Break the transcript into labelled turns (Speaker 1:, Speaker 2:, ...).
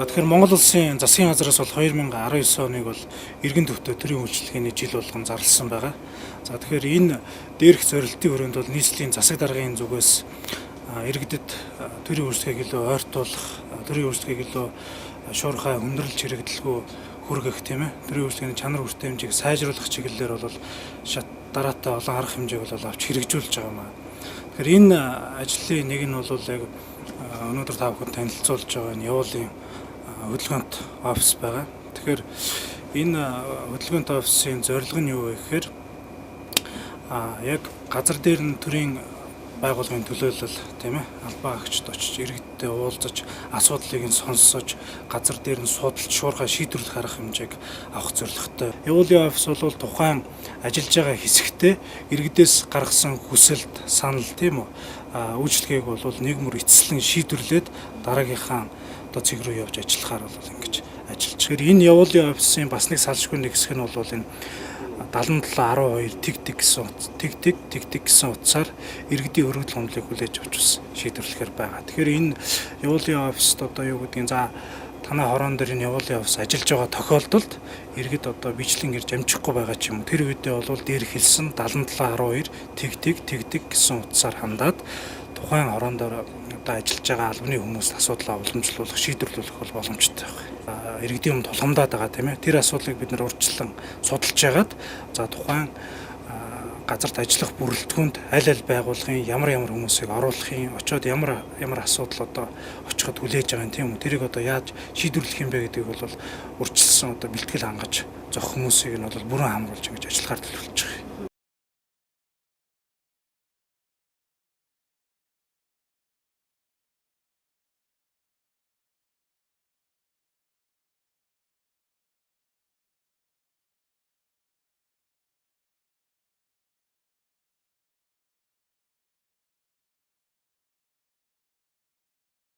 Speaker 1: Тэгэхээр Монгол Улсын засгийн газраас бол 2019 оныг бол иргэн төвтэй төрийн үйлчилгээний жил болгон зарласан байгаа. За тэгэхээр энэ дээрх зорилтын хүрээнд бол нийслэлийн засаг даргын зүгээс иргэдэд төрийн үйлчилгээг илүү ойртуулах, төрийн үйлчилгээг илүү шуурхай хүндрэлж хэрэглэлгүй хүргэх тийм ээ. Төрийн үйлчилгээний чанар хүртээ хэмжээг сайжруулах чиглэлээр бол шат дараатай олон арга хэмжээг бол авч хэрэгжүүлж байгаа юм аа. Тэгэхээр энэ ажлын нэг нь бол яг өнөөдөр та бүхэнд танилцуулж байгаа энэ явуулын хөдөлгөөнт офис байгаа. Тэгэхээр энэ хөдөлгөөнт офисын зорилго нь юу вэ гэхээр яг газар дээр нь төрийн байгууллагын төлөөлөл тийм ээ албаа агчд очиж иргэдтэй уулзаж асуудлыг нь сонсож газар дээр нь судалж шуурхай шийдвэрлэх арга хэмжээг авах зорилготой. Явуулын офис бол тухайн ажиллаж байгаа хэсэгтээ иргэдээс гаргасан хүсэлт, санал тийм үү үйлчлэгийг бол нийгмөр эцэслэн шийдвэрлээд дараагийнхаа одоо цэг рүү явж ажиллахаар бол ингэж ажиллаж. Тэгэхээр энэ явуулын офисын бас нэг салшгүй нэг хэсэг нь бол энэ 7712 тэг гэсэн утсаар иргэдийн өргөдөл гомдлыг хүлээж авч бас шийдвэрлэхээр байгаа. Тэгэхээр энэ явуулын офист одоо юу гэдгийг за танай хорон дээр энэ явуулын офис ажиллаж байгаа тохиолдолд иргэд одоо бичлэн ирж амжихгүй байгаа ч юм уу. Тэр үедээ бол дээр хэлсэн 7712 тэг гэсэн утсаар хандаад тухайн хорон дээр одоо ажиллаж байгаа албаны хүмүүст асуудлаа уламжлуулах, шийдвэрлэх бол боломжтой байна. Иргэдийн өмнө тулгамдаад байгаа тийм ээ. Тэр асуудлыг бид нэр урьдчилан судалж яагаад за тухайн газарт ажиллах бүрэлдэхүүнд аль байгууллагын ямар хүмүүсийг оруулахын очоод ямар асуудал одоо очиход хүлээж байгаа юм тийм үү. Тэрийг одоо яаж шийдвэрлэх юм бэ гэдгийг бол урьдчилсан одоо бэлтгэл хангаж зөх хүмүүсийг нь бол бүрэн хамруулж ингэж ажиллахаар төлөвлөж байгаа.